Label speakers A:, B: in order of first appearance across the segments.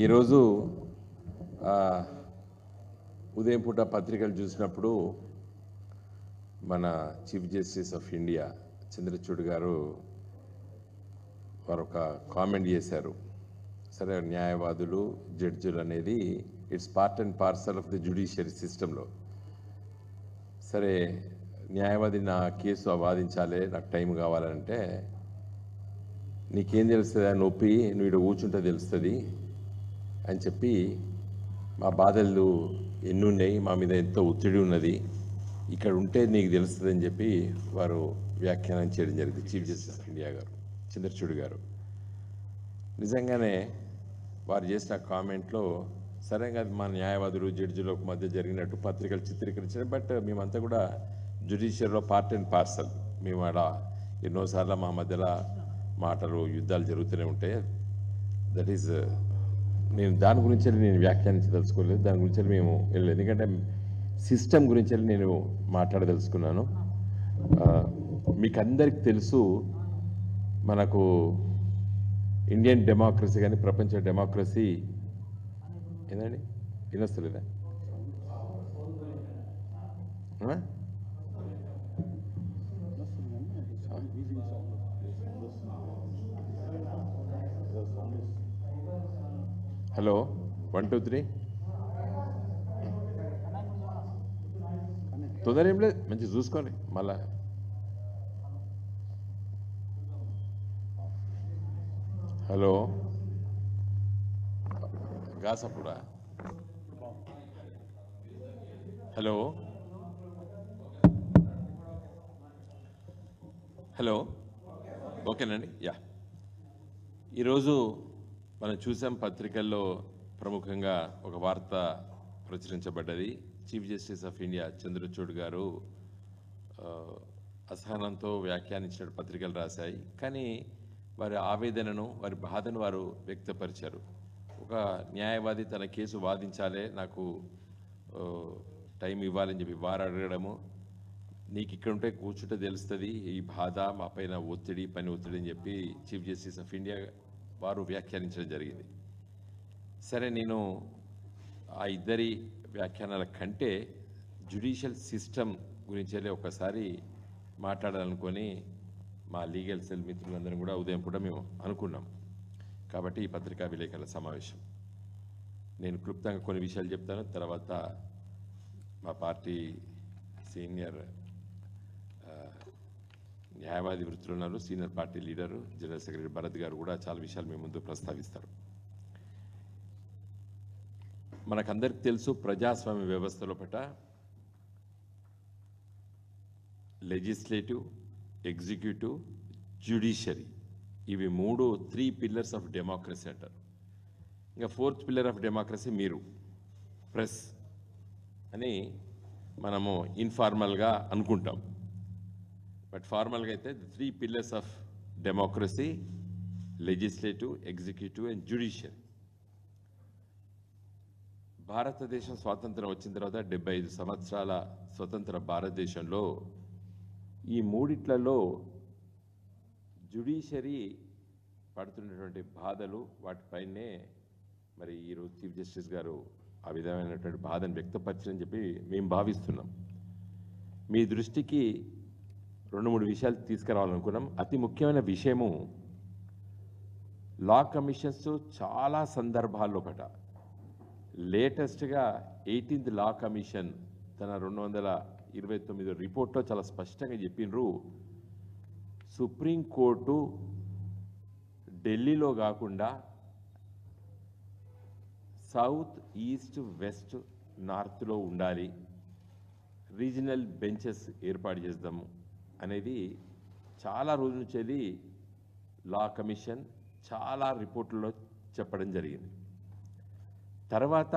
A: ఈరోజు ఉదయం పూట పత్రికలు చూసినప్పుడు మన chief justice of India Chandrachud గారు వారు ఒక కామెంట్ చేశారు. సరే, న్యాయవాదులు జడ్జిలు అనేది it's part and parcel of the judiciary సిస్టంలో. సరే, న్యాయవాది నా కేసు వాదించాలి, నాకు టైం కావాలంటే నీకేం తెలుస్తుంది, నొప్పి నువ్వు ఇక్కడ కూర్చుంటే తెలుస్తుంది అని చెప్పి మా బాధలు ఎన్ని ఉన్నాయి, మా మీద ఎంతో ఒత్తిడి ఉన్నది, ఇక్కడ ఉంటే నీకు తెలుస్తుంది అని చెప్పి వారు వ్యాఖ్యానం చేయడం జరిగింది చీఫ్ జస్టిస్ ఆఫ్ ఇండియా గారు చంద్రచూడ్ గారు. నిజంగానే వారు చేసిన కామెంట్లో సరే కాదు, మా న్యాయవాదులు జడ్జిలకు మధ్య జరిగినట్టు పత్రికలు చిత్రీకరించారు. బట్ మేమంతా కూడా జ్యుడిషియరీలో పార్ట్ అండ్ పార్సల్. మేము ఆడ ఎన్నోసార్లు మా మధ్యలో మాటలు యుద్ధాలు జరుగుతూనే ఉంటాయి. దట్ ఈజ్ నేను దాని గురించి నేను వ్యాఖ్యానించదలుచుకోలేదు, దాని గురించి మేము వెళ్ళలేదు. ఎందుకంటే సిస్టమ్ గురించి నేను మాట్లాడదలుచుకున్నాను. మీకు అందరికి తెలుసు, మనకు ఇండియన్ డెమోక్రసీ కానీ ప్రపంచ డెమోక్రసీ ఏందండి వినొస్తలేదా? హలో 1 2 3 తొందర ఏం లేదు, మంచిగా చూసుకోండి. మళ్ళా హలో గాసపుడా, హలో హలో ఓకేనండి. యా, ఈరోజు మనం చూసాం పత్రికల్లో ప్రముఖంగా ఒక వార్త ప్రచురించబడ్డది. Chief justice of India Chandrachud గారు అసహనంతో వ్యాఖ్యానించిన పత్రికలు రాశాయి. కానీ వారి ఆవేదనను, వారి బాధను వారు వ్యక్తపరిచారు. ఒక న్యాయవాది తన కేసు వాదించాలే, నాకు టైం ఇవ్వాలని చెప్పి వారు అడగడము, నీకు ఇక్కడ ఉంటే కూర్చుంటే తెలుస్తుంది ఈ బాధ, మా పైన ఒత్తిడి, పని ఒత్తిడి అని చెప్పి చీఫ్ జస్టిస్ ఆఫ్ ఇండియా వారు వ్యాఖ్యానించడం జరిగింది. సరే, నేను ఆ ఇద్దరి వ్యాఖ్యానాల కంటే జ్యుడిషియల్ సిస్టమ్ గురించి ఒకసారి మాట్లాడాలనుకొని మా లీగల్ సెల్ మిత్రులందరం కూడా ఉదయం పూట మేము అనుకున్నాం. కాబట్టి ఈ పత్రికా విలేకరుల సమావేశం నేను క్లుప్తంగా కొన్ని విషయాలు చెప్తాను. తర్వాత మా పార్టీ సీనియర్ న్యాయవాది వృత్తులు ఉన్నారు, senior party leader general secretary Bharat గారు కూడా చాలా విషయాలు మీ ముందు ప్రస్తావిస్తారు. మనకందరికి తెలుసు, ప్రజాస్వామ్య వ్యవస్థలో పట లెజిస్లేటివ్, ఎగ్జిక్యూటివ్, జ్యుడిషియరీ, ఇవి 3 పిల్లర్స్ ఆఫ్ డెమోక్రసీ అంటారు. ఇంకా 4th పిల్లర్ ఆఫ్ డెమోక్రసీ మీరు, ప్రెస్ అని మనము ఇన్ఫార్మల్గా అనుకుంటాం. బట్ ఫార్మల్గా అయితే 3 pillars of democracy legislative, executive and judiciary. భారతదేశం స్వాతంత్రం వచ్చిన తర్వాత 75 సంవత్సరాల స్వతంత్ర భారతదేశంలో ఈ మూడిట్లలో జ్యుడిషియరీ పడుతున్నటువంటి బాధలు, వాటిపైనే మరి ఈరోజు చీఫ్ జస్టిస్ గారు ఆ విధమైనటువంటి బాధను వ్యక్తపరచని చెప్పి మేము భావిస్తున్నాం. మీ దృష్టికి 2-3 విషయాలు తీసుకురావాలనుకున్నాం. అతి ముఖ్యమైన విషయము, లా కమిషన్స్ చాలా సందర్భాల్లో పట లేటెస్ట్గా 18th లా కమిషన్ తన 229 రిపోర్ట్లో చాలా స్పష్టంగా చెప్పినరు, సుప్రీంకోర్టు ఢిల్లీలో కాకుండా సౌత్, ఈస్ట్, వెస్ట్, నార్త్లో ఉండాలి, రీజనల్ బెంచెస్ ఏర్పాటు చేద్దాము అనేది చాలా రోజుల నుంచి లా కమిషన్ చాలా రిపోర్టుల్లో చెప్పడం జరిగింది. తర్వాత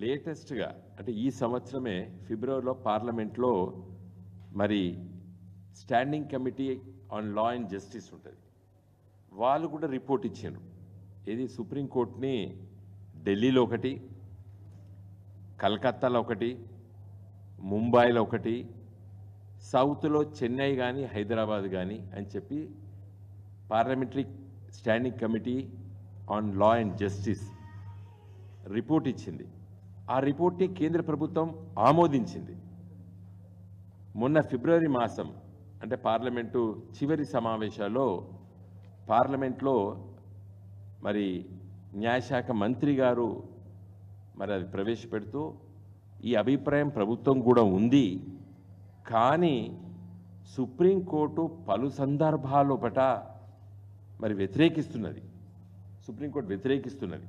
A: లేటెస్ట్గా అంటే ఈ సంవత్సరమే ఫిబ్రవరిలో పార్లమెంట్లో మరి standing committee on law and justice ఉంటుంది, వాళ్ళు కూడా రిపోర్ట్ ఇచ్చారు. ఇది సుప్రీంకోర్టుని ఢిల్లీలో ఒకటి, కలకత్తాలో ఒకటి, ముంబైలో ఒకటి, సౌత్లో చెన్నై కానీ హైదరాబాద్ కానీ అని చెప్పి parliamentary standing committee on law and justice report ఇచ్చింది. ఆ రిపోర్ట్ని కేంద్ర ప్రభుత్వం ఆమోదించింది. మొన్న ఫిబ్రవరి మాసం అంటే పార్లమెంటు చివరి సమావేశాల్లో పార్లమెంట్లో మరి న్యాయశాఖ మంత్రి గారు మరి అది ప్రవేశపెడుతూ ఈ అభిప్రాయం ప్రభుత్వం కూడా ఉంది, కానీ సుప్రీంకోర్టు పలు సందర్భాలపట మరి వ్యతిరేకిస్తున్నది. సుప్రీంకోర్టు వ్యతిరేకిస్తున్నది.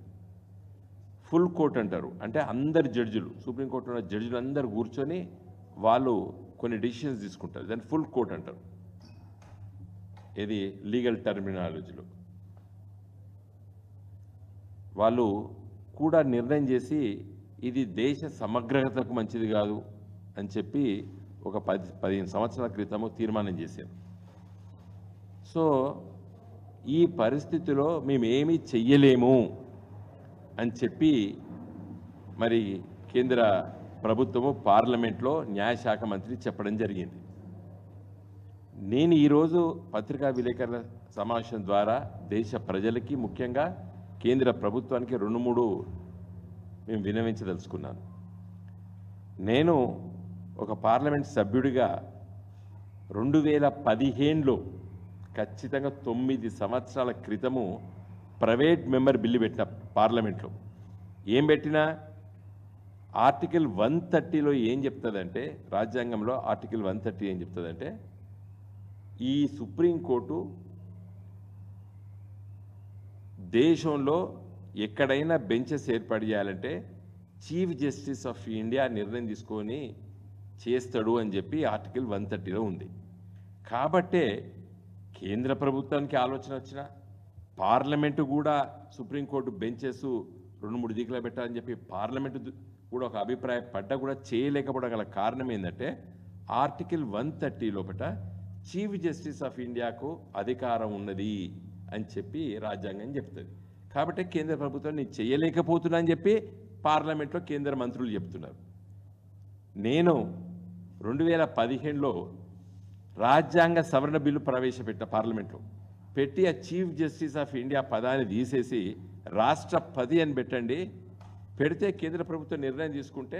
A: ఫుల్ కోర్ట్ అంటారు, అంటే అందరు జడ్జిలు, సుప్రీంకోర్టులో ఉన్న జడ్జిలు అందరు కూర్చొని వాళ్ళు కొన్ని డిసిషన్స్ తీసుకుంటారు. దాన్ని ఫుల్ కోర్ట్ అంటారు. ఇది లీగల్ టర్మినాలజీలో వాళ్ళు కూడా నిర్ణయం చేసి ఇది దేశ సమగ్రతకు మంచిది కాదు అని చెప్పి ఒక 15 సంవత్సరాల క్రితము తీర్మానం చేశారు. సో ఈ పరిస్థితిలో మేమేమీ చెయ్యలేము అని చెప్పి మరి కేంద్ర ప్రభుత్వము పార్లమెంట్లో న్యాయశాఖ మంత్రి చెప్పడం జరిగింది. నేను ఈరోజు పత్రికా విలేకరుల సమావేశం ద్వారా దేశ ప్రజలకి, ముఖ్యంగా కేంద్ర ప్రభుత్వానికి 2-3 మేము విన్నవించదలుచుకున్నాను. నేను ఒక పార్లమెంట్ సభ్యుడిగా 2015లో ఖచ్చితంగా 9 సంవత్సరాల క్రితము ప్రైవేట్ మెంబర్ బిల్లు పెట్టిన పార్లమెంట్లో. ఏం పెట్టినా ఆర్టికల్ 130లో ఏం చెప్తుందంటే, రాజ్యాంగంలో ఆర్టికల్ 130 ఏం చెప్తుందంటే, ఈ సుప్రీంకోర్టు దేశంలో ఎక్కడైనా బెంచెస్ ఏర్పాటు చేయాలంటే చీఫ్ జస్టిస్ ఆఫ్ ఇండియా నిర్ణయం తీసుకొని చేస్తాడు అని చెప్పి ఆర్టికల్ 130లో ఉంది. కాబట్టే కేంద్ర ప్రభుత్వానికి ఆలోచన వచ్చిన పార్లమెంటు కూడా సుప్రీంకోర్టు బెంచెస్ 2-3 దిక్కులో పెట్టాలని చెప్పి పార్లమెంటు కూడా ఒక అభిప్రాయం పడ్డా కూడా చేయలేకపోవడం గల కారణం ఏంటంటే ఆర్టికల్ 130 లోపట చీఫ్ జస్టిస్ ఆఫ్ ఇండియాకు అధికారం ఉన్నది అని చెప్పి రాజ్యాంగం చెప్తుంది. కాబట్టి కేంద్ర ప్రభుత్వం నేను చేయలేకపోతున్నా అని చెప్పి పార్లమెంట్లో కేంద్ర మంత్రులు చెప్తున్నారు. నేను 2015లో రాజ్యాంగ సవరణ బిల్లు ప్రవేశపెట్టిన పార్లమెంట్లో పెట్టి ఆ చీఫ్ జస్టిస్ ఆఫ్ ఇండియా పదాన్ని తీసేసి రాష్ట్రపతి అని పెట్టండి, పెడితే కేంద్ర ప్రభుత్వం నిర్ణయం తీసుకుంటే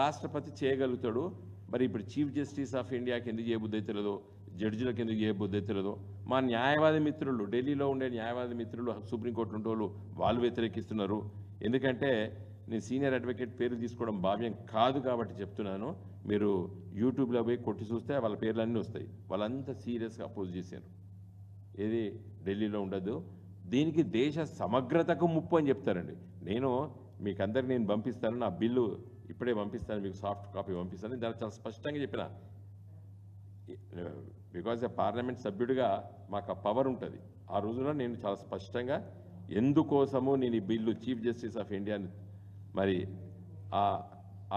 A: రాష్ట్రపతి చేయగలుగుతాడు. మరి ఇప్పుడు చీఫ్ జస్టిస్ ఆఫ్ ఇండియాకి ఎందుకు చేయబుద్ధి అవుతుందో, జడ్జిలకు ఎందుకు చేయబుద్ధి అవుతుందో, మా న్యాయవాది మిత్రులు, ఢిల్లీలో ఉండే న్యాయవాది మిత్రులు, సుప్రీంకోర్టు ఉండే వాళ్ళు వ్యతిరేకిస్తున్నారు. ఎందుకంటే నేను సీనియర్ అడ్వకేట్ పేరు తీసుకోవడం భావ్యం కాదు కాబట్టి చెప్తున్నాను. మీరు యూట్యూబ్లో పోయి కొట్టి చూస్తే వాళ్ళ పేర్లన్నీ వస్తాయి. వాళ్ళంతా సీరియస్గా అపోజ్ చేశారు. ఏది ఢిల్లీలో ఉండదు, దీనికి దేశ సమగ్రతకు ముప్పు అని చెప్తారండి. నేను మీకు అందరికి నేను పంపిస్తాను, నా బిల్లు ఇప్పుడే పంపిస్తాను, మీకు సాఫ్ట్ కాపీ పంపిస్తాను. దాన్ని చాలా స్పష్టంగా చెప్పిన, బికాజ్ పార్లమెంట్ సభ్యుడిగా మాకు ఆ పవర్ ఉంటుంది. ఆ రోజున నేను చాలా స్పష్టంగా ఎందుకోసము నేను ఈ బిల్లు చీఫ్ జస్టిస్ ఆఫ్ ఇండియాని మరి ఆ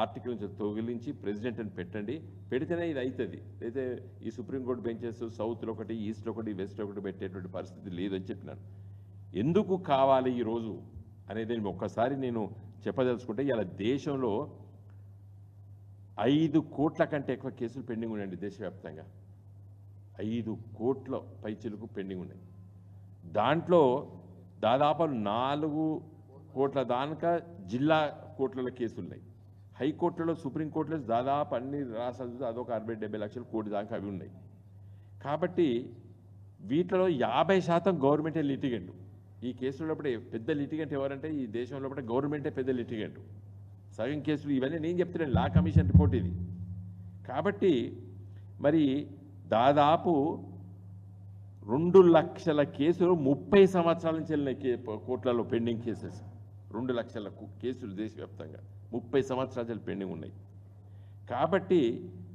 A: ఆర్టికల్ నుంచి తొలగించి ప్రెసిడెంట్ అని పెట్టండి, పెడితేనే ఇది అవుతుంది. అయితే ఈ సుప్రీంకోర్టు బెంచెస్ సౌత్లో ఒకటి, ఈస్ట్లో ఒకటి, వెస్ట్లో ఒకటి పెట్టేటువంటి పరిస్థితి లేదని చెప్పినాను. ఎందుకు కావాలి ఈరోజు అనేది ఒక్కసారి నేను చెప్పదలుచుకుంటే, ఇలా దేశంలో 5 కోట్ల కంటే ఎక్కువ కేసులు పెండింగ్ ఉన్నాయండి దేశవ్యాప్తంగా. 5 కోట్ల పైచిలకు పెండింగ్ ఉన్నాయి. దాంట్లో దాదాపు 4 కోట్ల దాకా జిల్లా కోర్టుల కేసులు ఉన్నాయి. హైకోర్టులో, సుప్రీంకోర్టులో దాదాపు అన్ని రాష్ట్రాలు అదొక 60-70 లక్షల కోటి దాకా అవి ఉన్నాయి. కాబట్టి వీటిలో 50% గవర్నమెంటే లిటిగెంట్. ఈ కేసులో పెద్ద లిటిగెంట్ ఎవరంటే ఈ దేశంలో గవర్నమెంటే పెద్ద లిటిగెంట్. సగం కేసులు ఇవన్నీ నేను చెప్తున్నాను, లా కమిషన్ రిపోర్ట్ ఇది. కాబట్టి మరి దాదాపు 2 లక్షల కేసులు 30 సంవత్సరాల నుంచి వెళ్ళినాయి కోర్టులలో పెండింగ్ కేసెస్. 2 లక్షల కేసులు దేశవ్యాప్తంగా 30 సంవత్సరాలు పెండింగ్ ఉన్నాయి. కాబట్టి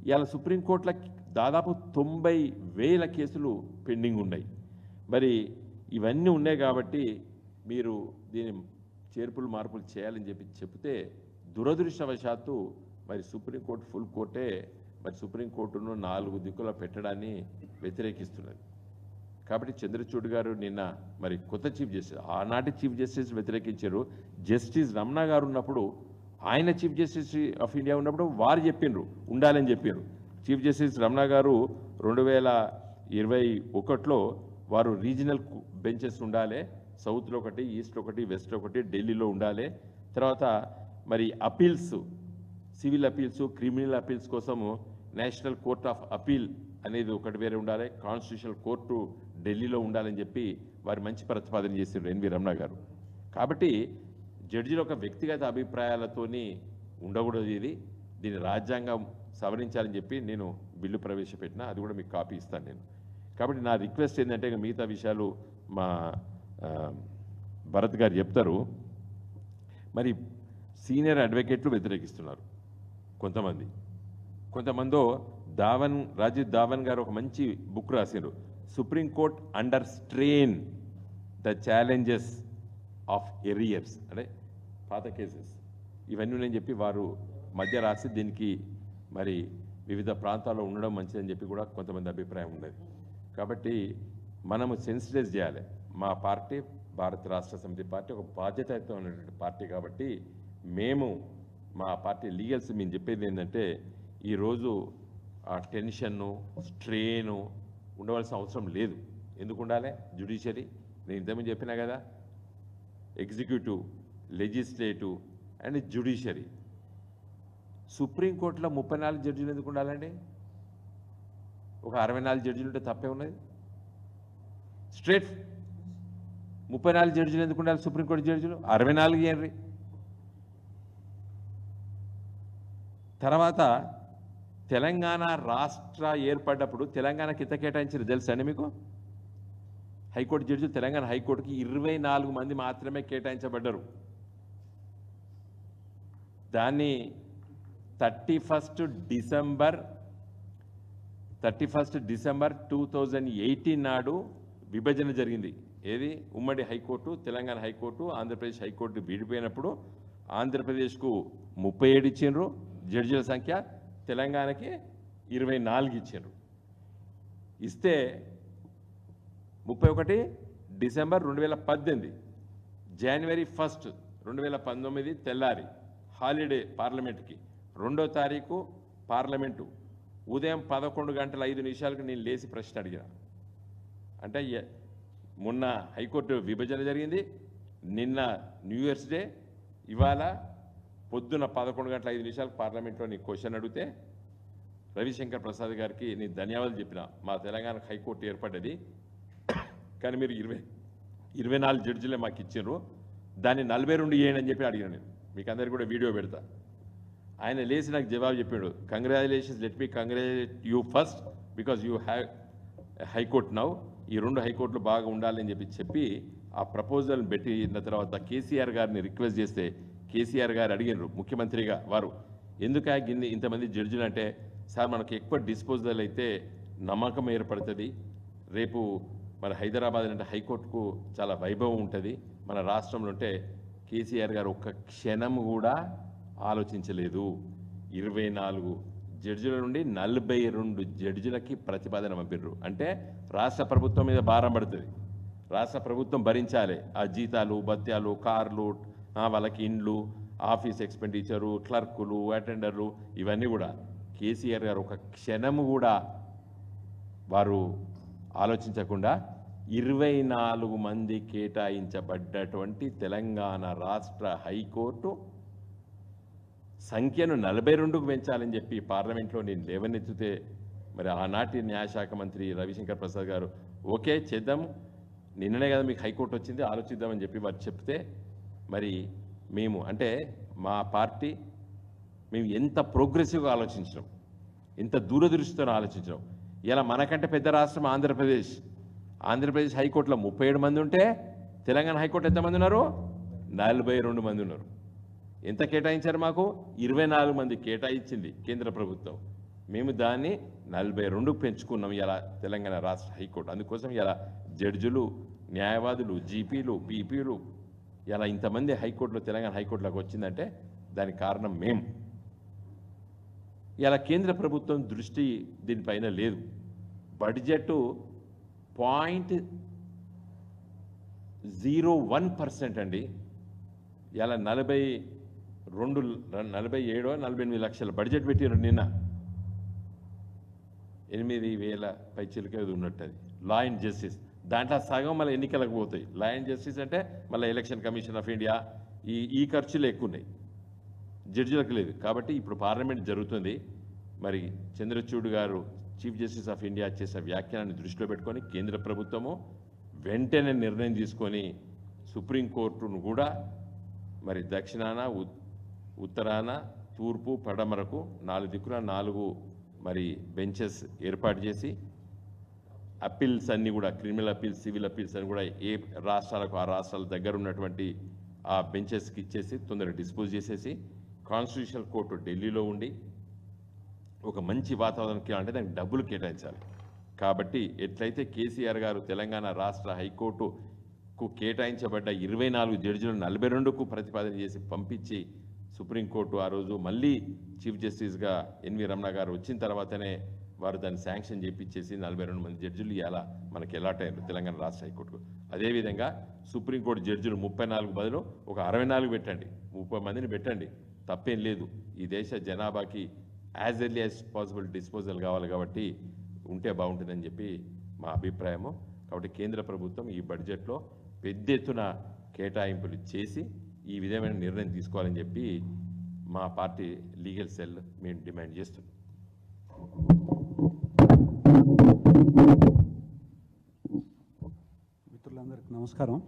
A: ఇవాళ సుప్రీంకోర్టులో దాదాపు 90,000 కేసులు పెండింగ్ ఉన్నాయి. మరి ఇవన్నీ ఉన్నాయి కాబట్టి మీరు దీని చేర్పులు మార్పులు చేయాలని చెప్తే దురదృష్టవశాత్తు మరి సుప్రీంకోర్టు ఫుల్ కోర్టే మరి సుప్రీంకోర్టును 4 దిక్కుల పెట్టడాన్ని వ్యతిరేకిస్తున్నది. కాబట్టి చంద్రచూడ్ గారు నిన్న మరి కొత్త చీఫ్ జస్టిస్, ఆనాటి చీఫ్ జస్టిస్ వ్యతిరేకించారు. జస్టిస్ రమణ గారు ఉన్నప్పుడు, ఆయన చీఫ్ జస్టిస్ ఆఫ్ ఇండియా ఉన్నప్పుడు వారు చెప్పిండ్రు ఉండాలని చెప్పారు. చీఫ్ జస్టిస్ రమణ గారు 2021లో వారు రీజనల్ బెంచెస్ ఉండాలి, సౌత్లో ఒకటి, ఈస్ట్లో ఒకటి, వెస్ట్లో ఒకటి, ఢిల్లీలో ఉండాలి. తర్వాత మరి appeals, civil appeals, criminal appeals కోసము నేషనల్ కోర్ట్ ఆఫ్ అపీల్ అనేది ఒకటి వేరే ఉండాలి, కాన్స్టిట్యూషనల్ కోర్టు ఢిల్లీలో ఉండాలని చెప్పి వారు మంచి ప్రతిపాదన చేశారు ఎన్వి రమణ గారు. కాబట్టి జడ్జిల ఒక వ్యక్తిగత అభిప్రాయాలతోని ఉండకూడదు. దీన్ని రాజ్యాంగం సవరించాలని చెప్పి నేను బిల్లు ప్రవేశపెట్టినా, అది కూడా మీకు కాపీ ఇస్తాను నేను. కాబట్టి నా రిక్వెస్ట్ ఏంటంటే మిగతా విషయాలు మా భరత్ గారు చెప్తారు. మరి సీనియర్ అడ్వకేట్లు వ్యతిరేకిస్తున్నారు కొంతమంది రాజీవ్ ధావన్ గారు ఒక మంచి బుక్ రాశారు, Supreme Court under strain the challenges of arrears, అంటే పాత కేసెస్ ఇవన్నీ నేను చెప్పి వారు మధ్య రాసి దీనికి మరి వివిధ ప్రాంతాల్లో ఉండడం మంచిదని చెప్పి కూడా కొంతమంది అభిప్రాయం ఉన్నది. కాబట్టి మనము సెన్సిటైజ్ చేయాలి. మా పార్టీ భారత రాష్ట్ర సమితి పార్టీ ఒక బాధ్యతాయుతమైనటువంటి పార్టీ. కాబట్టి మేము మా పార్టీ లీగల్స్ మేము చెప్పేది ఏంటంటే ఈరోజు ఆ టెన్షన్ను, స్ట్రెయిను ఉండవలసిన అవసరం లేదు. ఎందుకు ఉండాలి? జ్యుడిషియరీ నేను ఇంతకుముందు చెప్పినా కదా, ఎగ్జిక్యూటివ్, లెజిస్లేటివ్ అండ్ జ్యుడిషియరీ. సుప్రీంకోర్టులో 34 జడ్జిలు ఎందుకు ఉండాలండి? ఒక 64 జడ్జిలు ఉంటే తప్పే ఉన్నది. స్ట్రేట్ 34 జడ్జిలు ఎందుకు ఉండాలి? సుప్రీంకోర్టు జడ్జిలు 64 ఏంటి? తర్వాత తెలంగాణ రాష్ట్ర ఏర్పడ్డప్పుడు తెలంగాణకి ఎంత కేటాయించారు తెలుసా అండి మీకు? హైకోర్టు జడ్జిలు తెలంగాణ హైకోర్టుకి 24 మంది మాత్రమే కేటాయించబడ్డారు. దాన్ని 31st డిసెంబర్ 2018 నాడు విభజన జరిగింది. ఏది? ఉమ్మడి high court, Telangana high court, Andhra Pradesh high court విడిపోయినప్పుడు ఆంధ్రప్రదేశ్కు 37 ఇచ్చిండ్రు జడ్జిల సంఖ్య, తెలంగాణకి 24 ఇచ్చిండ్రు. ఇస్తే 31 డిసెంబర్ 2018, జనవరి 1 2019 తెల్లారి హాలిడే పార్లమెంట్కి, 2వ తారీఖు పార్లమెంటు ఉదయం 11:05 నేను లేచి ప్రశ్న అడిగిన. అంటే మొన్న హైకోర్టు విభజన జరిగింది, నిన్న న్యూ ఇయర్స్ డే, ఇవాళ పొద్దున 11:05 పార్లమెంట్లో నీ క్వశ్చన్ అడిగితే రవిశంకర్ ప్రసాద్ గారికి నేను ధన్యవాదాలు చెప్పిన. మా తెలంగాణ హైకోర్టు ఏర్పడ్డది, కానీ మీరు 24 జడ్జిలే మాకు ఇచ్చిండ్రు, దాన్ని 42 చేయండి అని చెప్పి అడిగిన. నేను మీకు అందరికీ కూడా వీడియో పెడతా. ఆయన లేచి నాకు జవాబు చెప్పాడు, congratulations, let me congratulate you first because you have high court now. ఈ 2 హైకోర్టులు బాగా ఉండాలని చెప్పి ఆ ప్రపోజల్ని పెట్టిన తర్వాత కేసీఆర్ గారిని రిక్వెస్ట్ చేస్తే కేసీఆర్ గారు అడిగినారు ముఖ్యమంత్రిగా, వారు ఎందుకు ఇంతమంది జడ్జిలు అంటే, సార్ మనకు ఎక్కువ డిస్పోజల్ అయితే నమ్మకం ఏర్పడుతుంది, రేపు మన హైదరాబాద్ అంటే హైకోర్టుకు చాలా వైభవం ఉంటుంది మన రాష్ట్రంలో. ఉంటే కేసీఆర్ గారు ఒక్క క్షణం కూడా ఆలోచించలేదు. 24 జడ్జిల నుండి 42 జడ్జిలకి ప్రతిపాదన పంపిర్రు. అంటే రాష్ట్ర ప్రభుత్వం మీద భారం పడుతుంది, రాష్ట్ర ప్రభుత్వం భరించాలి ఆ జీతాలు, భత్యాలు, కార్లు, వాళ్ళకి ఇండ్లు, ఆఫీస్ ఎక్స్పెండిచరు, క్లర్కులు, అటెండర్లు, ఇవన్నీ కూడా. కేసీఆర్ గారు ఒక క్షణము కూడా వారు ఆలోచించకుండా 24 మంది కేటాయించబడ్డటువంటి తెలంగాణ రాష్ట్ర హైకోర్టు సంఖ్యను 42కు పెంచాలని చెప్పి పార్లమెంట్లో నేను లేవనెత్తితే, మరి ఆనాటి న్యాయశాఖ మంత్రి రవిశంకర్ ప్రసాద్ గారు ఓకే చేద్దాం, నిన్ననే కదా మీకు హైకోర్టు వచ్చింది, ఆలోచిద్దామని చెప్పి వారు చెప్తే, మరి మేము అంటే మా పార్టీ మేము ఎంత ప్రోగ్రెసివ్గా ఆలోచించినాం, ఎంత దూరదృష్టితో ఆలోచించినాం. ఇలా మనకంటే పెద్ద రాష్ట్రం ఆంధ్రప్రదేశ్ హైకోర్టులో 37 మంది ఉంటే తెలంగాణ హైకోర్టు ఎంతమంది ఉన్నారు? 42 మంది ఉన్నారు. ఎంత కేటాయించారు? మాకు 24 మంది కేటాయించింది కేంద్ర ప్రభుత్వం. మేము దాన్ని 42కు పెంచుకున్నాం ఇలా తెలంగాణ రాష్ట్ర హైకోర్టు. అందుకోసం ఇలా జడ్జిలు, న్యాయవాదులు, జీపీలు, పీపీలు ఇలా ఇంతమంది హైకోర్టులో తెలంగాణ హైకోర్టులోకి వచ్చిందంటే దానికి కారణం మేము. ఇలా కేంద్ర ప్రభుత్వం దృష్టి దీనిపైన లేదు. బడ్జెట్ 0.01% అండి. ఇలా 47-48 లక్షల బడ్జెట్ పెట్టినారు. నిన్న 8,000 పైచీలకే ఉన్నట్టు అది. లా అండ్ జస్టిస్
B: దాంట్లో సగం మళ్ళీ ఎన్నికలకు పోతాయి. లా అండ్ జస్టిస్ అంటే మళ్ళీ ఎలక్షన్ కమిషన్ ఆఫ్ ఇండియా ఈ ఖర్చులు ఎక్కువ ఉన్నాయి, జడ్జిలకు లేదు. కాబట్టి ఇప్పుడు పార్లమెంట్ జరుగుతుంది. మరి చంద్రచూడ్ గారు చీఫ్ జస్టిస్ ఆఫ్ ఇండియా చేసే వ్యాఖ్యానాన్ని దృష్టిలో పెట్టుకొని కేంద్ర ప్రభుత్వము వెంటనే నిర్ణయం తీసుకొని సుప్రీంకోర్టును కూడా మరి దక్షిణాన, ఉత్తరాన, తూర్పు, పడమరకు 4 దిక్కున 4 మరి బెంచెస్ ఏర్పాటు చేసి అప్పీల్స్ అన్నీ కూడా క్రిమినల్ అప్పీల్స్, సివిల్ అప్పీల్స్ అని కూడా ఏ రాష్ట్రాలకు ఆ రాష్ట్రాల దగ్గర ఉన్నటువంటి ఆ బెంచెస్కి ఇచ్చేసి తొందరగా డిస్పోజ్ చేసేసి కాన్స్టిట్యూషనల్ కోర్టు ఢిల్లీలో ఉండి ఒక మంచి వాతావరణం అంటే దానికి డబ్బులు కేటాయించాలి. కాబట్టి ఎట్లయితే కేసీఆర్ గారు తెలంగాణ రాష్ట్ర హైకోర్టుకు కేటాయించబడ్డ 24 జడ్జిలను 42కు ప్రతిపాదన చేసి పంపించి సుప్రీంకోర్టు ఆ రోజు మళ్ళీ చీఫ్ జస్టిస్గా ఎన్వి రమణ గారు వచ్చిన తర్వాతనే వారు దాన్ని శాంక్షన్ చేయించేసి 42 మంది జడ్జిలు ఇవాళ మనకి అలాట్ అయ్యారు తెలంగాణ రాష్ట్ర హైకోర్టుకు. అదేవిధంగా సుప్రీంకోర్టు జడ్జిలు 34 బదులు ఒక 64 పెట్టండి, 30 మందిని పెట్టండి, తప్పేం లేదు. ఈ దేశ జనాభాకి as early as possible disposal కావాలి కాబట్టి ఉంటే బాగుంటుందని చెప్పి మా అభిప్రాయము. కాబట్టి కేంద్ర ప్రభుత్వం ఈ బడ్జెట్లో పెద్ద ఎత్తున కేటాయింపులు చేసి ఈ విధమైన నిర్ణయం తీసుకోవాలని చెప్పి మా పార్టీ లీగల్ సెల్ మేము డిమాండ్ చేస్తున్నాం.
C: మిత్రులందరికీ నమస్కారం.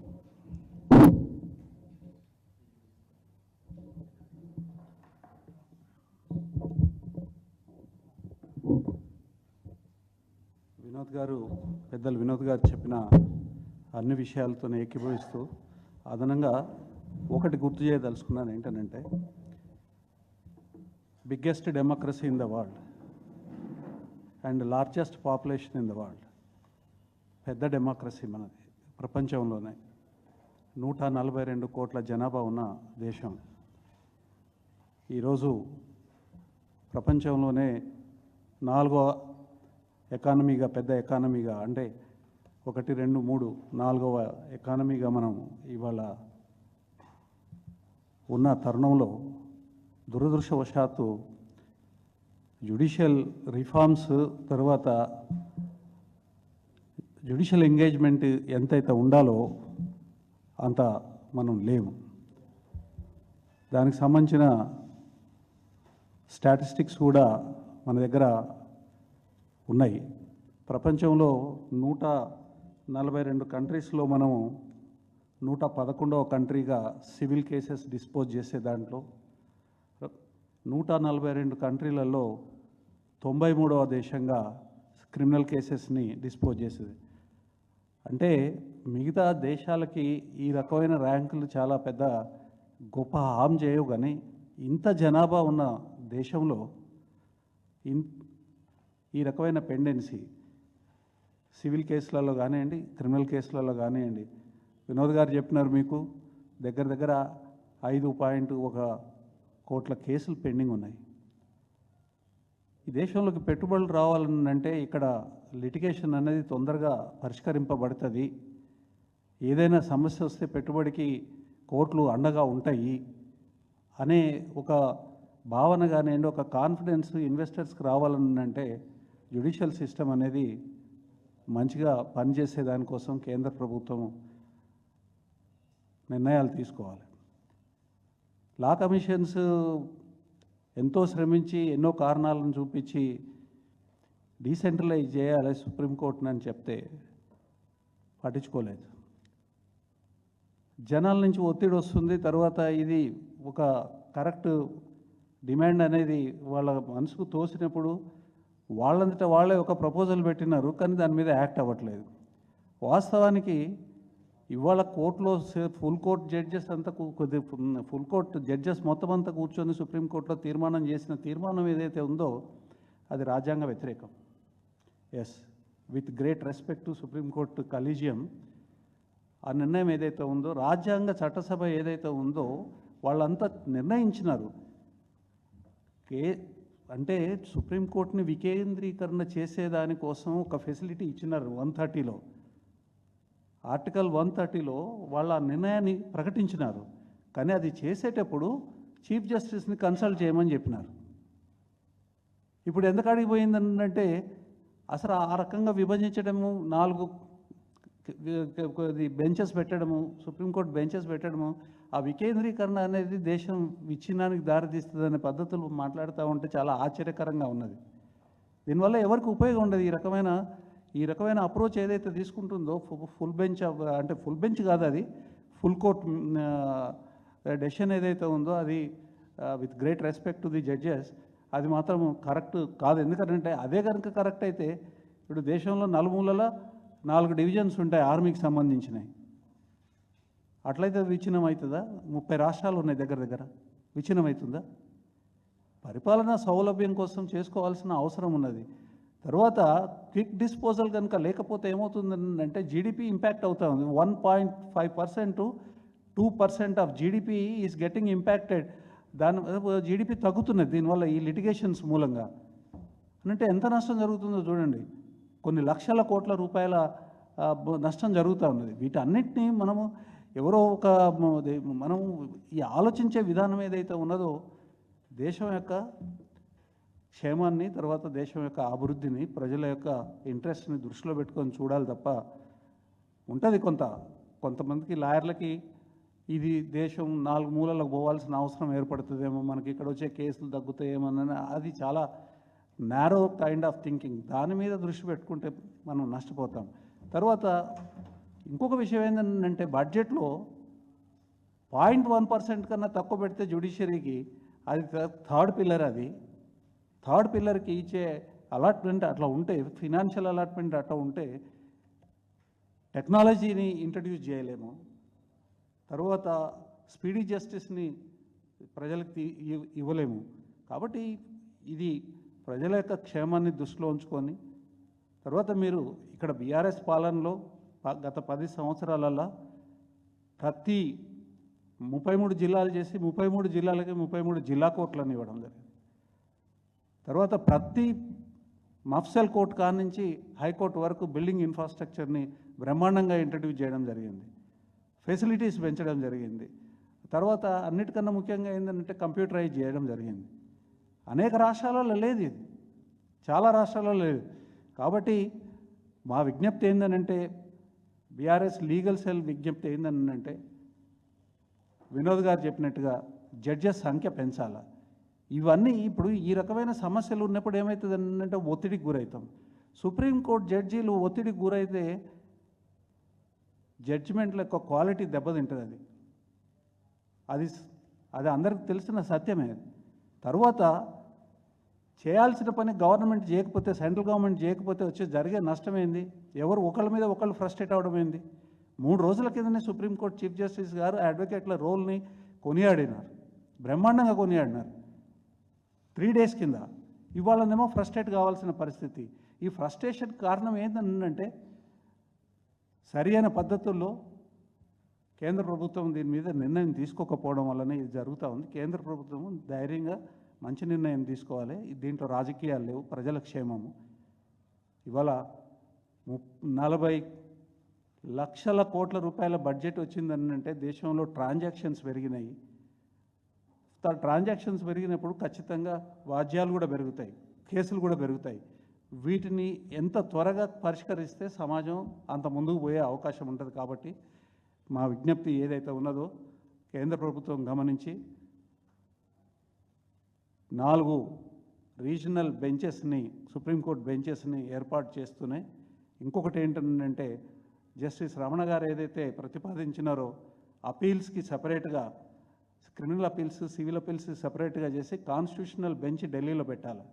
C: పెద్దలు వినోద్ గారు చెప్పిన అన్ని విషయాలతో ఏకీభవిస్తూ అదనంగా ఒకటి గుర్తు చేయదలుచుకున్నాను. ఏంటనంటే biggest democracy in the world and largest population in the world, పెద్ద డెమోక్రసీ మనది ప్రపంచంలోనే. 142 కోట్ల జనాభా ఉన్న దేశం. ఈరోజు ప్రపంచంలోనే 4వ ఎకానమీగా, పెద్ద ఎకానమీగా, అంటే 1, 2, 3 4వ ఎకానమీగా మనం ఇవాళ ఉన్న తరుణంలో దురదృష్టవశాత్తు జ్యుడిషియల్ రిఫార్మ్స్ తర్వాత జ్యుడిషియల్ ఎంగేజ్మెంట్ ఎంతైతే ఉండాలో అంత మనం లేము. దానికి సంబంధించిన స్టాటిస్టిక్స్ కూడా మన దగ్గర ఉన్నాయి. ప్రపంచంలో 142 కంట్రీస్లో మనము 111వ కంట్రీగా సివిల్ కేసెస్ డిస్పోజ్ చేసే దాంట్లో, 142 కంట్రీలలో 93వ దేశంగా క్రిమినల్ కేసెస్ని డిస్పోజ్ చేసేది. అంటే మిగతా దేశాలకి ఈ రకమైన ర్యాంకులు చాలా పెద్ద గొప్ప హామ్ చేయవు, కానీ ఇంత జనాభా ఉన్న దేశంలో ఈ రకమైన పెండెన్సీ సివిల్ కేసులలో కానివ్వండి, క్రిమినల్ కేసులలో కానివ్వండి. వినోద్ గారు చెప్పినారు, మీకు దగ్గర 5.1 కోట్ల కేసులు పెండింగ్ ఉన్నాయి. ఈ దేశంలోకి పెట్టుబడులు రావాలంటే ఇక్కడ లిటిగేషన్ అనేది తొందరగా పరిష్కరింపబడుతుంది. ఏదైనా సమస్య వస్తే పెట్టుబడికి కోర్టులు అండగా ఉంటాయి అనే ఒక భావన కానివ్వండి, ఒక కాన్ఫిడెన్స్ ఇన్వెస్టర్స్కి రావాలంటే జ్యుడిషియల్ సిస్టమ్ అనేది మంచిగా పనిచేసే దానికోసం కేంద్ర ప్రభుత్వం నిర్ణయాలు తీసుకోవాలి. లా కమిషన్స్ ఎంతో శ్రమించి ఎన్నో కారణాలను చూపించి డీసెంట్రలైజ్ చేయాలి సుప్రీంకోర్టుని అని చెప్తే పట్టించుకోలేదు. జనాల నుంచి ఒత్తిడి వస్తుంది. తర్వాత ఇది ఒక కరెక్ట్ డిమాండ్ అనేది వాళ్ళ మనసుకు తోసినప్పుడు వాళ్ళంతటా వాళ్ళే ఒక ప్రపోజల్ పెట్టినారు, కానీ దాని మీద యాక్ట్ అవ్వట్లేదు. వాస్తవానికి ఇవాళ కోర్టులో ఫుల్ కోర్ట్ జడ్జెస్ అంతా ఫుల్ కోర్ట్ జడ్జెస్ మొత్తం అంతా కూర్చొని సుప్రీంకోర్టులో తీర్మానం చేసిన తీర్మానం ఏదైతే ఉందో అది రాజ్యాంగ వ్యతిరేకం. Yes, with great respect to supreme court collegium, ఆ నిర్ణయం ఏదైతే ఉందో, రాజ్యాంగ చట్టసభ ఏదైతే ఉందో వాళ్ళంతా నిర్ణయించినారు. అంటే సుప్రీంకోర్టుని వికేంద్రీకరణ చేసేదానికోసం ఒక ఫెసిలిటీ ఇచ్చినారు 130లో. ఆర్టికల్ 130లో వాళ్ళ నిర్ణయాన్ని ప్రకటించినారు, కానీ అది చేసేటప్పుడు చీఫ్ జస్టిస్ని కన్సల్ట్ చేయమని చెప్పినారు. ఇప్పుడు ఎందుకు అడిగిపోయిందంటే అసలు ఆ రకంగా విభజించడము 4 బెంచెస్ పెట్టడము, సుప్రీంకోర్టు బెంచెస్ పెట్టడము, ఆ వికేంద్రీకరణ అనేది దేశం విచ్ఛిన్నానికి దారితీస్తుందనే పద్ధతులు మాట్లాడుతూ ఉంటే చాలా ఆశ్చర్యకరంగా ఉన్నది. దీనివల్ల ఎవరికి ఉపయోగం ఉండదు. ఈ రకమైన అప్రోచ్ ఏదైతే తీసుకుంటుందో ఫుల్ బెంచ్ అంటే ఫుల్ బెంచ్ కాదు, అది ఫుల్ కోర్ట్ డెసిషన్ ఏదైతే ఉందో అది with great respect to the judges, అది మాత్రం కరెక్ట్ కాదు. ఎందుకంటే అదే కనుక కరెక్ట్ అయితే ఇప్పుడు దేశంలో నలుమూలల 4 డివిజన్స్ ఉంటాయి ఆర్మీకి సంబంధించినవి. అట్లయితే విచ్ఛిన్నం అవుతుందా? 30 రాష్ట్రాలు ఉన్నాయి దగ్గర విచ్ఛిన్నం అవుతుందా? పరిపాలనా సౌలభ్యం కోసం చేసుకోవాల్సిన అవసరం ఉన్నది. తర్వాత క్విక్ డిస్పోజల్ కనుక లేకపోతే ఏమవుతుందంటే జీడిపి ఇంపాక్ట్ అవుతా ఉంది. 1.5% to 2% of GDP is getting impacted. దాని జీడిపి తగ్గుతున్నది దీనివల్ల, ఈ లిటిగేషన్స్ మూలంగా. అంటే ఎంత నష్టం జరుగుతుందో చూడండి. కొన్ని లక్షల కోట్ల రూపాయల నష్టం జరుగుతూ ఉన్నది. వీటన్నిటినీ మనం ఈ ఆలోచించే విధానం ఏదైతే ఉన్నదో దేశం యొక్క క్షేమాన్ని, తర్వాత దేశం యొక్క అభివృద్ధిని, ప్రజల యొక్క ఇంట్రెస్ట్ని దృష్టిలో పెట్టుకొని చూడాలి తప్ప ఉంటుంది. కొంతమందికి లాయర్లకి ఇది దేశం 4 మూలలకు పోవాల్సిన అవసరం ఏర్పడుతుందేమో, మనకి ఇక్కడ వచ్చే కేసులు తగ్గుతాయేమో, అది చాలా నారో కైండ్ ఆఫ్ థింకింగ్. దాని మీద దృష్టి పెట్టుకుంటే మనం నష్టపోతాం. తర్వాత ఇంకొక విషయం ఏంటంటే బడ్జెట్లో 0.1% కన్నా తక్కువ పెడితే జ్యుడిషియరీకి అది థర్డ్ పిల్లర్. అది థర్డ్ పిల్లర్కి ఇచ్చే అలాట్మెంట్ అట్లా ఉంటే, ఫినాన్షియల్ అలాట్మెంట్ అట్లా ఉంటే టెక్నాలజీని ఇంట్రడ్యూస్ చేయలేము. తర్వాత స్పీడీ జస్టిస్ని ప్రజలకు ఇవ్వలేము. కాబట్టి ఇది ప్రజల యొక్క క్షేమాన్ని దృష్టిలో ఉంచుకొని, తర్వాత మీరు ఇక్కడ బీఆర్ఎస్ పాలనలో గత 10 సంవత్సరాలలో ప్రతి 33 జిల్లాలు చేసి 33 జిల్లాలకి 33 జిల్లా కోర్టులను ఇవ్వడం జరిగింది. తర్వాత ప్రతి మఫ్సల్ కోర్టు కాడ నుంచి హైకోర్టు వరకు బిల్డింగ్ ఇన్ఫ్రాస్ట్రక్చర్ని బ్రహ్మాండంగా ఇంట్రడ్యూస్ చేయడం జరిగింది. ఫెసిలిటీస్ పెంచడం జరిగింది. తర్వాత అన్నిటికన్నా ముఖ్యంగా ఏంటంటే కంప్యూటరైజ్ చేయడం జరిగింది. అనేక రాష్ట్రాలలో లేదు ఇది, చాలా రాష్ట్రాలలో లేదు. కాబట్టి మా విజ్ఞప్తి ఏంటంటే, బీఆర్ఎస్ లీగల్ సెల్ విజ్ఞప్తి ఏంటంటే, వినోద్ గారు చెప్పినట్టుగా జడ్జెస్ సంఖ్య పెంచాలి. ఇవన్నీ ఇప్పుడు ఈ రకమైన సమస్యలు ఉన్నప్పుడు ఏమవుతుంది అంటే ఒత్తిడికి గురవుతాం. సుప్రీంకోర్టు జడ్జీలు ఒత్తిడికి గురైతే జడ్జిమెంట్ల యొక్క క్వాలిటీ దెబ్బతింటుంది. అది అందరికి తెలిసిన సత్యమే. తర్వాత చేయాల్సిన పని గవర్నమెంట్ చేయకపోతే, సెంట్రల్ గవర్నమెంట్ చేయకపోతే వచ్చే జరిగే నష్టం ఏంది? ఒకళ్ళ మీద ఒకళ్ళు ఫ్రస్ట్రేట్ అవడం ఏంది? 3 రోజుల కిందనే సుప్రీంకోర్టు చీఫ్ జస్టిస్ గారు అడ్వకేట్ల రోల్ని కొనియాడినారు, బ్రహ్మాండంగా కొనియాడినారు 3 days కింద. ఇవాళనేమో ఫ్రస్ట్రేట్ కావాల్సిన పరిస్థితి. ఈ ఫ్రస్ట్రేషన్ కారణం ఏంటంటే సరి అయిన పద్ధతుల్లో కేంద్ర ప్రభుత్వం దీని మీద నిర్ణయం తీసుకోకపోవడం వల్లనే ఇది జరుగుతూ ఉంది. కేంద్ర ప్రభుత్వం ధైర్యంగా మంచి నిర్ణయం తీసుకోవాలి. దీంట్లో రాజకీయాలు లేవు, ప్రజల క్షేమము. ఇవాళ 40 లక్షల కోట్ల రూపాయల బడ్జెట్ వచ్చిందనంటే దేశంలో ట్రాన్సాక్షన్స్ పెరిగినాయి. ట్రాన్సాక్షన్స్ పెరిగినప్పుడు ఖచ్చితంగా వాద్యాలు కూడా పెరుగుతాయి, కేసులు కూడా పెరుగుతాయి. వీటిని ఎంత త్వరగా పరిష్కరిస్తే సమాజం అంత ముందుకు పోయే అవకాశం ఉంటుంది. కాబట్టి మా విజ్ఞప్తి ఏదైతే ఉన్నదో కేంద్ర ప్రభుత్వం గమనించి 4 రీజనల్ బెంచెస్ని, సుప్రీంకోర్టు బెంచెస్ని ఏర్పాటు చేస్తూనే ఇంకొకటి ఏంటంటే జస్టిస్ రమణ గారు ఏదైతే ప్రతిపాదించినారో అపీల్స్కి సపరేట్గా, క్రిమినల్ అపీల్స్, సివిల్ అపీల్స్ సపరేట్గా చేసి కాన్స్టిట్యూషనల్ బెంచ్ ఢిల్లీలో పెట్టాలి.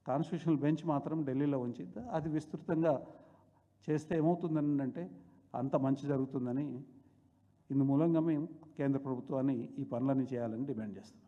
C: కాన్స్టిట్యూషనల్ బెంచ్ మాత్రం ఢిల్లీలో ఉంచి అది విస్తృతంగా చేస్తే ఏమవుతుందంటే అంత మంచి జరుగుతుందని, ఇందు మూలంగా మేము కేంద్ర ప్రభుత్వాన్ని ఈ పనులన్నీ చేయాలని డిమాండ్ చేస్తాం.